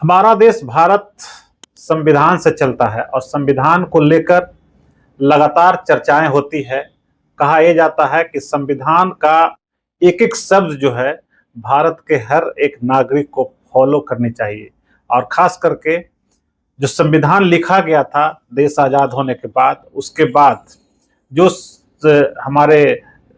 हमारा देश भारत संविधान से चलता है और संविधान को लेकर लगातार चर्चाएं होती है। कहा यह जाता है कि संविधान का एक एक शब्द जो है भारत के हर एक नागरिक को फॉलो करनी चाहिए। और खास करके जो संविधान लिखा गया था देश आज़ाद होने के बाद, उसके बाद जो हमारे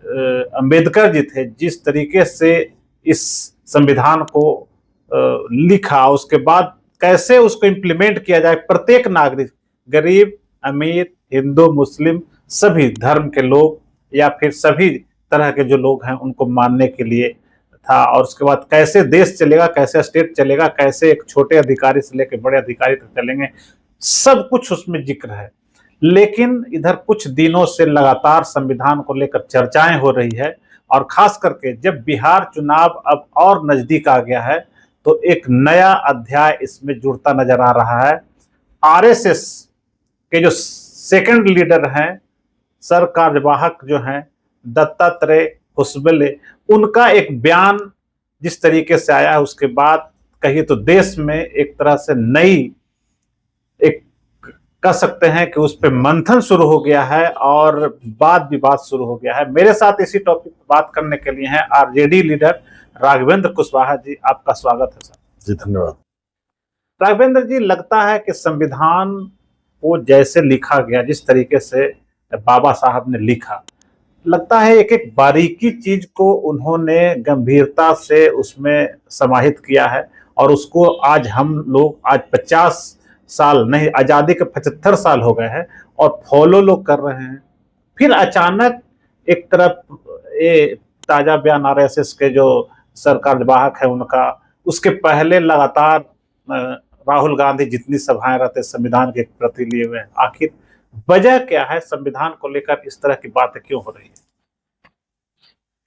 अंबेडकर जी थे, जिस तरीके से इस संविधान को लिखा, उसके बाद कैसे उसको इम्प्लीमेंट किया जाए, प्रत्येक नागरिक, गरीब अमीर, हिंदू मुस्लिम, सभी धर्म के लोग या फिर सभी तरह के जो लोग हैं उनको मानने के लिए था। और उसके बाद कैसे देश चलेगा, कैसे स्टेट चलेगा, कैसे एक छोटे अधिकारी से लेकर बड़े अधिकारी तक चलेंगे, सब कुछ उसमें जिक्र है। लेकिन इधर कुछ दिनों से लगातार संविधान को लेकर चर्चाएं हो रही है और खास करके जब बिहार चुनाव अब और नजदीक आ गया है तो एक नया अध्याय इसमें जुड़ता नजर आ रहा है। आरएसएस के जो सेकंड लीडर हैं, सर कार्यवाहक जो हैं दत्तात्रेय होसबले, उनका एक बयान जिस तरीके से आया है, उसके बाद कहिए तो देश में एक तरह से नई एक कह सकते हैं कि उस पर मंथन शुरू हो गया है और वाद विवाद शुरू हो गया है। मेरे साथ इसी टॉपिक पर बात करने के लिए हैं आरजेडी लीडर राघवेंद्र कुशवाहा जी। आपका स्वागत है सर। जी धन्यवाद। राघवेंद्र जी, लगता है कि संविधान को जैसे लिखा गया, जिस तरीके से बाबा साहब ने लिखा, लगता है एक एक बारीकी चीज को उन्होंने गंभीरता से उसमें समाहित किया है और उसको आज हम लोग आज 50 साल नहीं, आजादी के 75 साल हो गए हैं और फॉलो लोग कर रहे हैं। फिर अचानक एक तरफ ये ताजा बयान आरएसएस के जो सर कार्यवाहक है उनका, उसके पहले लगातार राहुल गांधी जितनी सभाएं रहते संविधान के प्रति लिए हुए, आखिर वजह क्या है? संविधान को लेकर इस तरह की बातें क्यों हो रही है?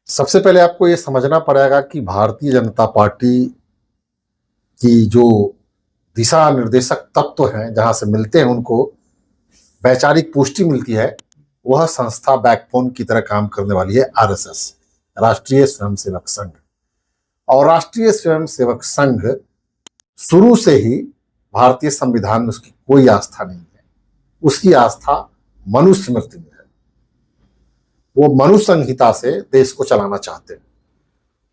सबसे पहले आपको ये समझना पड़ेगा कि भारतीय जनता पार्टी की जो दिशा निर्देशक तत्व हैं, जहां से मिलते हैं उनको वैचारिक पुष्टि मिलती है, वह संस्था बैकबोन की तरह काम करने वाली है आरएसएस, राष्ट्रीय स्वयंसेवक संघ। और राष्ट्रीय स्वयंसेवक संघ शुरू से ही भारतीय संविधान में उसकी कोई आस्था नहीं है। उसकी आस्था मनुस्मृति में है। वो मनु संहिता से देश को चलाना चाहते हैं।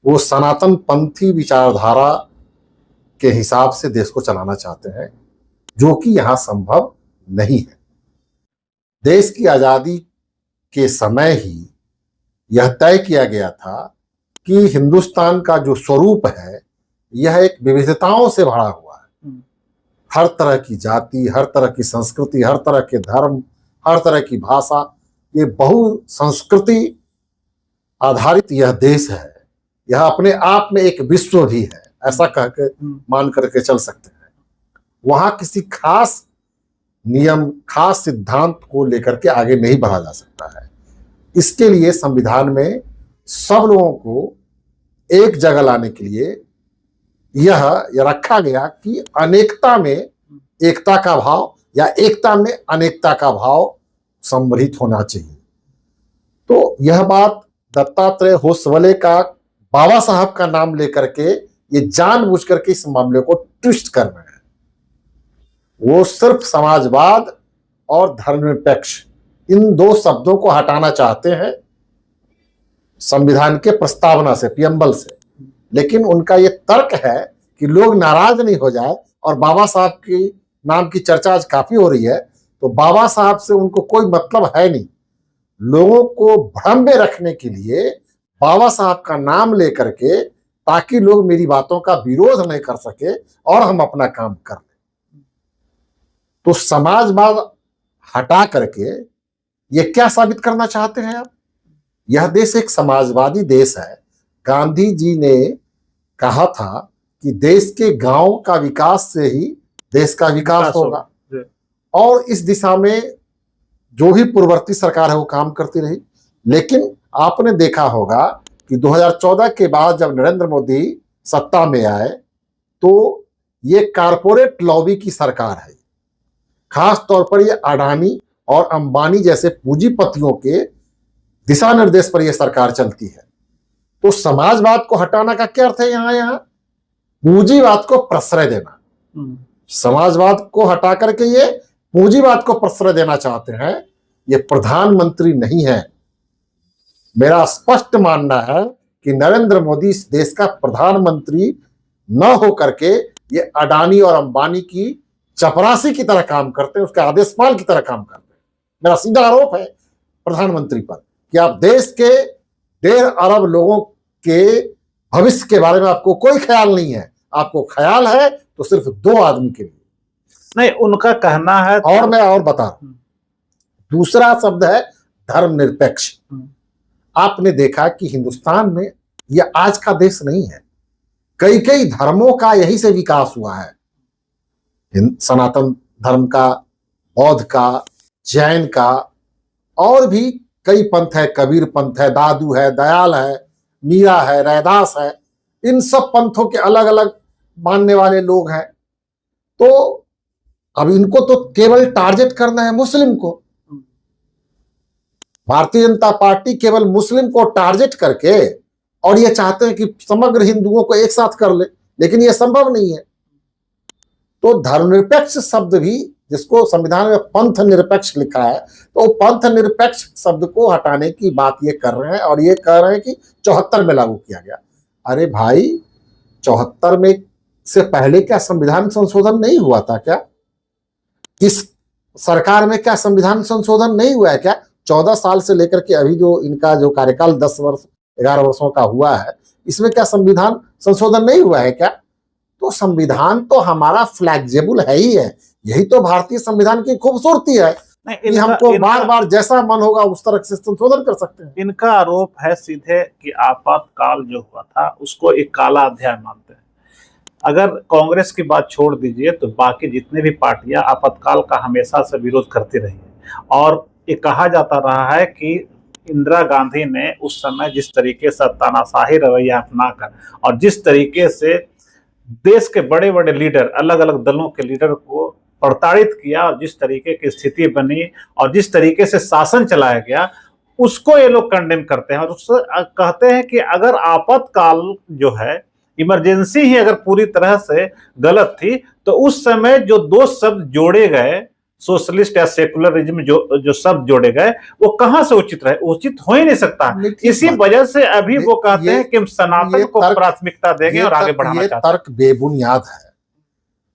वो सनातन पंथी विचारधारा के हिसाब से देश को चलाना चाहते हैं, जो कि यहां संभव नहीं है। देश की आजादी के समय ही यह तय किया गया था कि हिंदुस्तान का जो स्वरूप है यह एक विविधताओं से भरा हुआ है। हर तरह की जाति, हर तरह की संस्कृति, हर तरह के धर्म, हर तरह की भाषा, ये बहुसंस्कृति आधारित यह देश है। यह अपने आप में एक विश्व भी है, ऐसा कह के मान करके चल सकते हैं। वहां किसी खास नियम, खास सिद्धांत को लेकर के आगे नहीं बढ़ा जा सकता है। इसके लिए संविधान में सब लोगों को एक जगह लाने के लिए यह रखा गया कि अनेकता में एकता का भाव या एकता में अनेकता का भाव सम्मिलित होना चाहिए। तो यह बात दत्तात्रेय होसबले का, बाबा साहब का नाम लेकर के ये जानबूझ करके इस मामले को ट्विस्ट कर रहे हैं। वो सिर्फ समाजवाद और धर्मनिरपेक्ष, इन दो शब्दों को हटाना चाहते हैं संविधान के प्रस्तावना से, प्रियम्बल से। लेकिन उनका ये तर्क है कि लोग नाराज नहीं हो जाए, और बाबा साहब की नाम की चर्चा आज काफी हो रही है, तो बाबा साहब से उनको कोई मतलब है नहीं। लोगों को भ्रम में रखने के लिए बाबा साहब का नाम लेकर के, ताकि लोग मेरी बातों का विरोध नहीं कर सके और हम अपना काम कर लें। तो समाजवाद हटा करके ये क्या साबित करना चाहते हैं आप? यह देश एक समाजवादी देश है। गांधी जी ने कहा था कि देश के गांव का विकास से ही देश का विकास होगा, और इस दिशा में जो भी पूर्ववर्ती सरकार है वो काम करती रही। लेकिन आपने देखा होगा कि 2014 के बाद जब नरेंद्र मोदी सत्ता में आए तो ये कारपोरेट लॉबी की सरकार है। खास तौर पर ये अडानी और अंबानी जैसे पूंजीपतियों के दिशा निर्देश पर यह सरकार चलती है। तो समाजवाद को हटाना का क्या अर्थ है? यहाँ पूंजीवाद को प्रश्रय देना। समाजवाद को हटा करके ये पूंजीवाद को प्रश्रय देना चाहते हैं। ये प्रधानमंत्री नहीं है। मेरा स्पष्ट मानना है कि नरेंद्र मोदी इस देश का प्रधानमंत्री न हो करके ये अडानी और अंबानी की चपरासी की तरह काम करते हैं, उसके आदेशपाल की तरह काम करते हैं। मेरा सीधा आरोप है प्रधानमंत्री पर कि आप देश के 1.5 अरब लोगों के भविष्य के बारे में आपको कोई ख्याल नहीं है। आपको ख्याल है तो सिर्फ 2 आदमी के लिए। नहीं, उनका कहना है। और मैं और बता रहा हूं, दूसरा शब्द है धर्मनिरपेक्ष। आपने देखा कि हिंदुस्तान में यह आज का देश नहीं है। कई कई धर्मों का यही से विकास हुआ है। सनातन धर्म का, बौद्ध का, जैन का, और भी कई पंथ है, कबीर पंथ है, दादू है, दयाल है, मीरा है, रैदास है। इन सब पंथों के अलग अलग मानने वाले लोग हैं। तो अब इनको तो केवल टारगेट करना है मुस्लिम को। भारतीय जनता पार्टी केवल मुस्लिम को टारगेट करके, और ये चाहते हैं कि समग्र हिंदुओं को एक साथ कर ले, लेकिन ये संभव नहीं है। तो धर्मनिरपेक्ष शब्द भी, जिसको संविधान में पंथ निरपेक्ष लिखा है, तो पंथ निरपेक्ष शब्द को हटाने की बात ये कर रहे हैं, और ये कह रहे हैं कि 74 में लागू किया गया। अरे भाई, 74 में से पहले क्या संविधान संशोधन नहीं हुआ था क्या? इस सरकार में क्या संविधान संशोधन नहीं हुआ है क्या? 14 साल से लेकर के अभी जो इनका जो कार्यकाल 10 वर्ष 11 वर्षों का हुआ है, इसमें क्या संविधान संशोधन नहीं हुआ है क्या? तो संविधान तो हमारा फ्लेक्सिबल है ही है। यही तो भारतीय संविधान की खूबसूरती है कि हमको बार बार जैसा मन होगा उस तरह से संशोधन कर सकते हैं। इनका आरोप है सीधे कि आपातकाल जो हुआ था उसको एक काला अध्याय मानते हैं। अगर कांग्रेस की बात छोड़ दीजिए तो बाकी जितने भी पार्टियां आपातकाल का हमेशा से विरोध करती रही है। और ये कहा जाता रहा है कि इंदिरा गांधी ने उस समय जिस तरीके से तानाशाही रवैया अपनाकर और जिस तरीके से देश के बड़े बड़े लीडर, अलग अलग दलों के लीडर को प्रताड़ित किया, और जिस तरीके की स्थिति बनी और जिस तरीके से शासन चलाया गया, उसको ये लोग कंडेम करते हैं। और उससे कहते हैं कि अगर आपातकाल जो है, इमरजेंसी ही अगर पूरी तरह से गलत थी, तो उस समय जो 2 शब्द जोड़े गए, सोशलिस्ट या सेकुलरिज्म, जो शब्द जोड़े गए, वो कहां से उचित रहे? उचित हो ही नहीं सकता। इसी वजह से अभी वो कहते हैं कि हम सनातन को प्राथमिकता देंगे और आगे बढ़ाना चाहते हैं। तर्क बेबुनियाद है,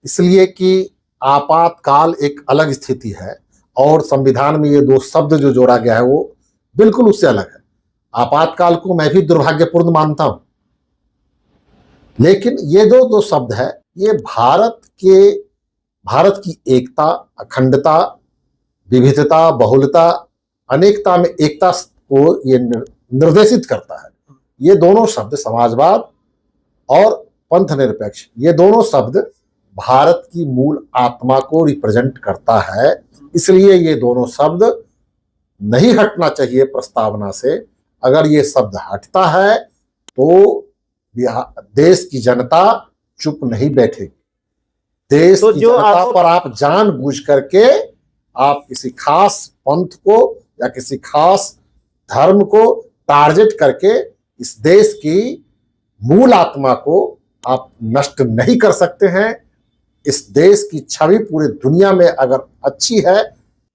इसलिए कि आपातकाल एक अलग स्थिति है, और संविधान में ये 2 शब्द जो जोड़ा गया है वो बिल्कुल उससे अलग है। आपातकाल को मैं भी दुर्भाग्यपूर्ण मानता हूं, लेकिन ये दो शब्द है, ये भारत की एकता, अखंडता, विविधता, बहुलता, अनेकता में एकता को ये निर्देशित करता है। ये दोनों शब्द, समाजवाद और पंथ निरपेक्ष, ये दोनों शब्द भारत की मूल आत्मा को रिप्रेजेंट करता है। इसलिए ये दोनों शब्द नहीं हटना चाहिए प्रस्तावना से। अगर ये शब्द हटता है तो देश की जनता चुप नहीं बैठेगी। देश की जनता पर आप जानबूझ करके आप किसी खास पंथ को या किसी खास धर्म को टारगेट करके इस देश की मूल आत्मा को आप नष्ट नहीं कर सकते हैं। इस देश की छवि पूरी दुनिया में अगर अच्छी है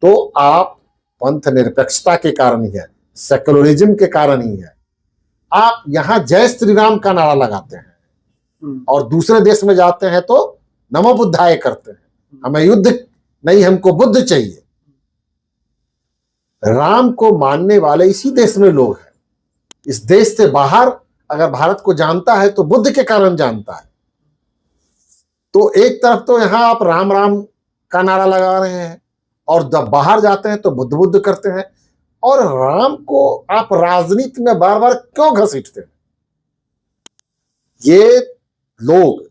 तो आप पंथ निरपेक्षता के कारण ही है, सेकुलरिज्म के कारण ही है। आप यहां जय श्री राम का नारा लगाते हैं और दूसरे देश में जाते हैं तो नमो बुद्धाय करते हैं, हमें युद्ध नहीं, हमको बुद्ध चाहिए। राम को मानने वाले इसी देश में लोग हैं। इस देश से बाहर अगर भारत को जानता है तो बुद्ध के कारण जानता है। तो एक तरफ तो यहां आप राम राम का नारा लगा रहे हैं और जब बाहर जाते हैं तो बुद्ध बुद्ध करते हैं। और राम को आप राजनीति में बार बार क्यों घसीटते हैं? ये लोग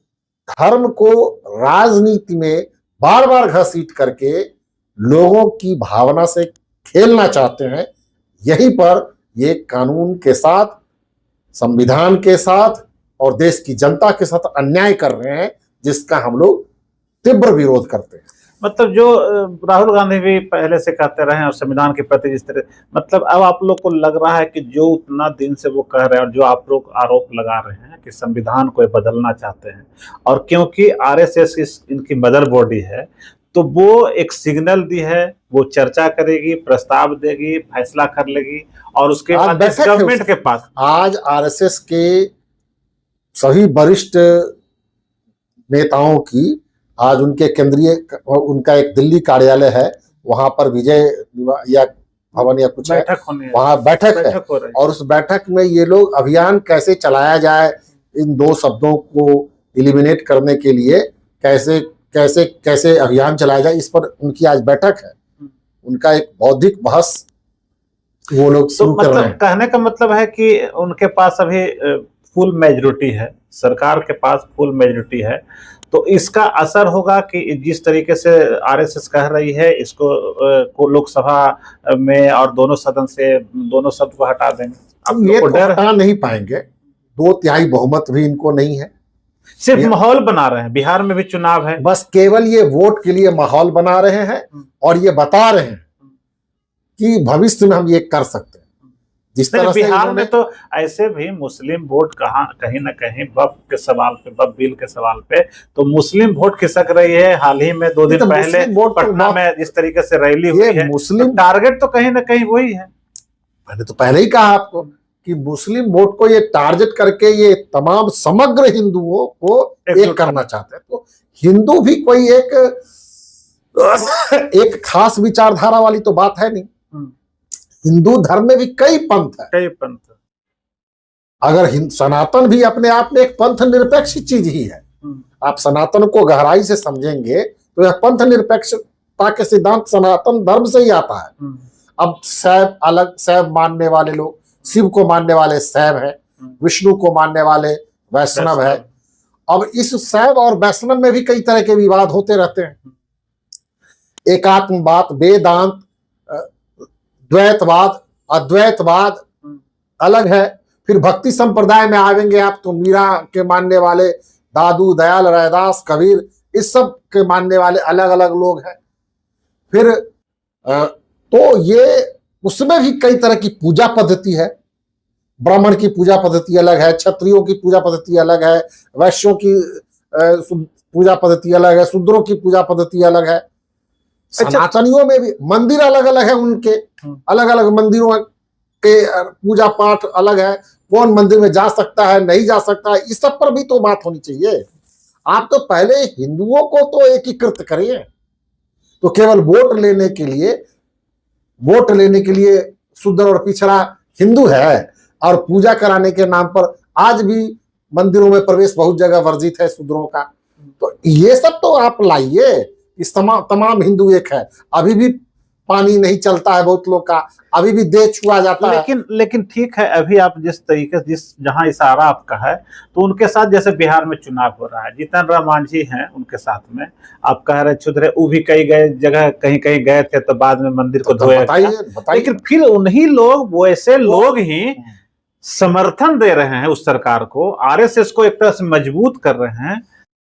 धर्म को राजनीति में बार बार घसीट करके लोगों की भावना से खेलना चाहते हैं। यहीं पर ये कानून के साथ, संविधान के साथ और देश की जनता के साथ अन्याय कर रहे हैं, जिसका हम लोग तीव्र विरोध करते हैं। मतलब जो राहुल गांधी भी पहले से कहते रहे हैं और संविधान के प्रति जिस तरह, मतलब अब आप लोग को लग रहा है कि जो उतना दिन से वो कह रहे हैं और जो आप लोग आरोप लगा रहे हैं कि संविधान को ये बदलना चाहते हैं, और क्योंकि आरएसएस इनकी मदर बॉडी है, तो वो एक सिग्नल दी है, वो चर्चा करेगी, प्रस्ताव देगी, फैसला कर लेगी, और उसके आज बाद इस बैठक है गवर्नमेंट के पास आज आरएसएस के सभी वरिष्ठ नेताओं की आज उनके केंद्रीय उनका एक दिल्ली कार्यालय है, वहां पर विजय या भवन या कुछ है, बैठक होनी है, वहां बैठक है। बैठक हो रही है। और उस बैठक में ये लोग अभियान कैसे चलाया जाए, इन दो शब्दों को इलिमिनेट करने के लिए कैसे कैसे कैसे अभियान चलाया जाए, इस पर उनकी आज बैठक है। उनका एक बौद्धिक बहस वो लोग तो शुरू कर रहे मतलब हैं। कहने का मतलब है कि उनके पास अभी फुल मेजोरिटी है, सरकार के पास फुल मेजोरिटी है, तो इसका असर होगा कि जिस तरीके से आरएसएस कह रही है इसको को लोकसभा में और दोनों सदन से दोनों शब्द को हटा देंगे। अब ये तो हटा नहीं पाएंगे, 2/3 बहुमत भी इनको नहीं है, सिर्फ माहौल बना रहे हैं। बिहार में भी चुनाव है, बस केवल ये वोट के लिए माहौल बना रहे हैं और ये बता रहे हैं कि भविष्य में हम ये कर सकते हैं। जिस तरह से बिहार में तो ऐसे भी मुस्लिम वोट कहीं ना कहीं वक्फ के सवाल पे, वक्फ बिल के सवाल पे तो मुस्लिम वोट खिसक रही है। हाल ही में 2 दिन पहले पटना में जिस तरीके से रैली हुई है, मुस्लिम तो टारगेट तो कहीं ना कहीं वही है। मैंने तो पहले ही कहा आपको कि मुस्लिम वोट को ये टारगेट करके ये तमाम समग्र हिंदुओं को एक करना चाहते हैं। तो हिंदू भी कोई एक खास विचारधारा वाली तो बात है नहीं। हिंदू धर्म में भी कई पंथ है, कई पंथ। अगर सनातन भी अपने आप में एक पंथ निरपेक्ष चीज ही है। आप सनातन को गहराई से समझेंगे तो यह पंथ निरपेक्षता के सिद्धांत सनातन धर्म से ही आता है। अब शैव अलग, शैव मानने वाले लोग शिव को मानने वाले शैव है, विष्णु को मानने वाले वैष्णव है। अब इस शैव और वैष्णव में भी कई तरह के विवाद होते रहते हैं। एकात्मवाद, वेदांत, द्वैतवाद, अद्वैतवाद अलग है। फिर भक्ति संप्रदाय में आवेंगे आप तो मीरा के मानने वाले, दादू दयाल, रैदास, कबीर, इस सब के मानने वाले अलग अलग लोग हैं। फिर तो ये उसमें भी कई तरह की पूजा पद्धति है। ब्राह्मण की पूजा पद्धति अलग है, क्षत्रियों की पूजा पद्धति अलग है, वैश्यों की पूजा पद्धति अलग है, शूद्रों की पूजा पद्धति अलग है। सनातनियों में भी मंदिर अलग अलग है, उनके अलग अलग मंदिरों के पूजा पाठ अलग है। कौन मंदिर में जा सकता है, नहीं जा सकता है, इस सब पर भी तो बात होनी चाहिए। आप तो पहले हिंदुओं को तो एकीकृत करिए। तो केवल वोट लेने के लिए शूद्र और पिछड़ा हिंदू है और पूजा कराने के नाम पर आज भी मंदिरों में प्रवेश बहुत जगह वर्जित है शूद्रों का। तो ये सब तो आप लाइए, इस तमाम हिंदू एक है। अभी भी पानी नहीं चलता है बहुत लोग का, अभी भी देह छुआ जाता है। लेकिन ठीक है, अभी आप जिस तरीके से जहां इशारा आपका है, तो उनके साथ जैसे बिहार में चुनाव हो रहा है, जीतन राम मांझी हैं उनके साथ में, आप कह रहे क्षुद्र, वो भी कई जगह कहीं कहीं गए थे तो बाद में मंदिर को धोया। लेकिन फिर उन्हीं लोग, वैसे लोग ही समर्थन दे रहे हैं उस सरकार को, आरएसएस को एक तरह से मजबूत कर रहे हैं।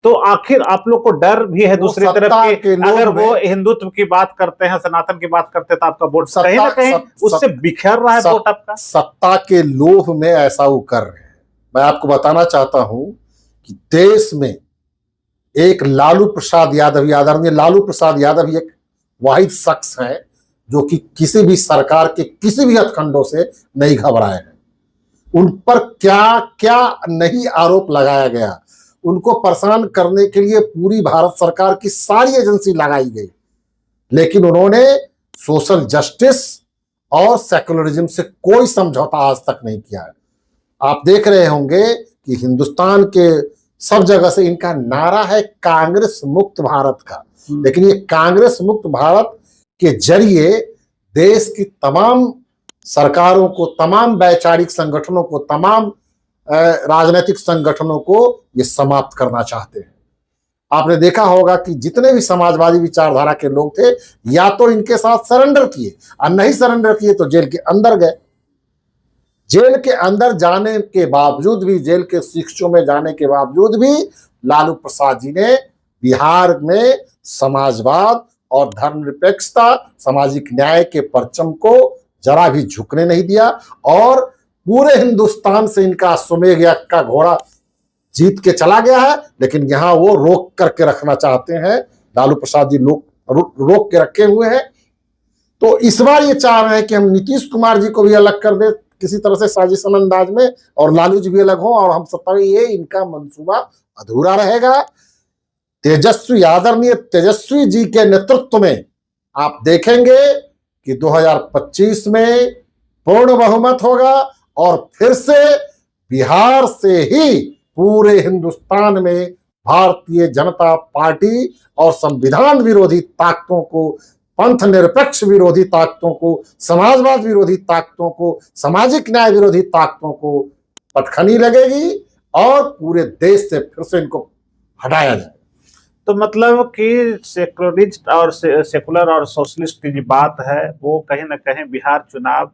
तो आखिर आप लोग को डर भी है दूसरी तरफ कि अगर वो हिंदुत्व की बात करते हैं, सनातन की बात करते हैं, तो आपका वोट कहीं ना कहीं उससे बिखर रहा है वोट आपका। सत्ता के लोभ में ऐसा वो कर रहे हैं। मैं आपको बताना चाहता हूं कि देश में एक लालू प्रसाद यादव, आदरणीय लालू प्रसाद यादव एक वाहिद शख्स है जो कि किसी भी सरकार के किसी भी हथकंडों से नहीं घबराए हैं। उन पर क्या क्या नहीं आरोप लगाया गया, उनको परेशान करने के लिए पूरी भारत सरकार की सारी एजेंसी लगाई गई, लेकिन उन्होंने सोशल जस्टिस और सेकुलरिज्म से कोई समझौता आज तक नहीं किया है। आप देख रहे होंगे कि हिंदुस्तान के सब जगह से इनका नारा है कांग्रेस मुक्त भारत का, लेकिन ये कांग्रेस मुक्त भारत के जरिए देश की तमाम सरकारों को, तमाम वैचारिक संगठनों को, तमाम राजनीतिक संगठनों को ये समाप्त करना चाहते हैं। आपने देखा होगा कि जितने भी समाजवादी विचारधारा के लोग थे, या तो इनके साथ सरेंडर किए और नहीं सरेंडर किए तो जेल के अंदर गए। जेल के अंदर जाने के बावजूद भी, जेल के शिक्षों में जाने के बावजूद भी लालू प्रसाद जी ने बिहार में समाजवाद और धर्मनिरपेक्षता, सामाजिक न्याय के परचम को जरा भी झुकने नहीं दिया और पूरे हिंदुस्तान से इनका अश्वमेध याग का घोड़ा जीत के चला गया है। लेकिन यहाँ वो रोक करके रखना चाहते हैं, लालू प्रसाद जी रोक के रखे हुए हैं। तो इस बार ये चाह रहे हैं कि हम नीतीश कुमार जी को भी अलग कर दे किसी तरह से साजिशन अंदाज में, और लालू जी भी अलग हो और हम सत्ता में, ये इनका मंसूबा अधूरा रहेगा। तेजस्वी, आदरणीय तेजस्वी जी के नेतृत्व में आप देखेंगे कि 2025 में पूर्ण बहुमत होगा और फिर से बिहार से ही पूरे हिंदुस्तान में भारतीय जनता पार्टी और संविधान विरोधी ताकतों को, पंथ निरपेक्ष विरोधी ताकतों को, समाजवाद विरोधी ताकतों को, सामाजिक न्याय विरोधी ताकतों को पटखनी लगेगी और पूरे देश से फिर से इनको हटाया जाए। तो मतलब कि सेकुलरिस्ट और सेकुलर और सोशलिस्ट की जो बात है वो कहीं ना कहीं बिहार चुनाव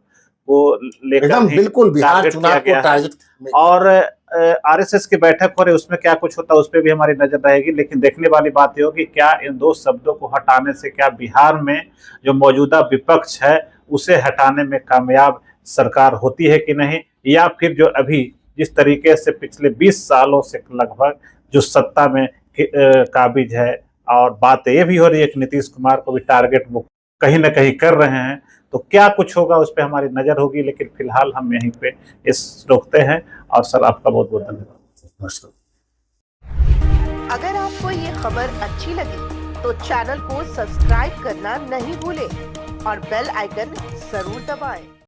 को लेकर एकदम बिल्कुल बिहार चुनाव को टारगेट, और आरएसएस की बैठक हो रही है उसमें क्या कुछ होता है उस पर भी हमारी नजर रहेगी। लेकिन देखने वाली बात यह होगी क्या इन दो शब्दों को हटाने से क्या बिहार में जो मौजूदा विपक्ष है उसे हटाने में कामयाब सरकार होती है कि नहीं, या फिर जो अभी जिस तरीके से पिछले 20 सालों से लगभग जो सत्ता में काबिज है, और बात ये भी हो रही है कि नीतीश कुमार को भी टारगेट वो कहीं ना कहीं कर रहे हैं, तो क्या कुछ होगा उस पर हमारी नजर होगी। लेकिन फिलहाल हम यहीं पे इस रोकते हैं और सर आपका बहुत बहुत धन्यवाद। अगर आपको ये खबर अच्छी लगी तो चैनल को सब्सक्राइब करना नहीं भूलें और बेल आइकन जरूर दबाएं।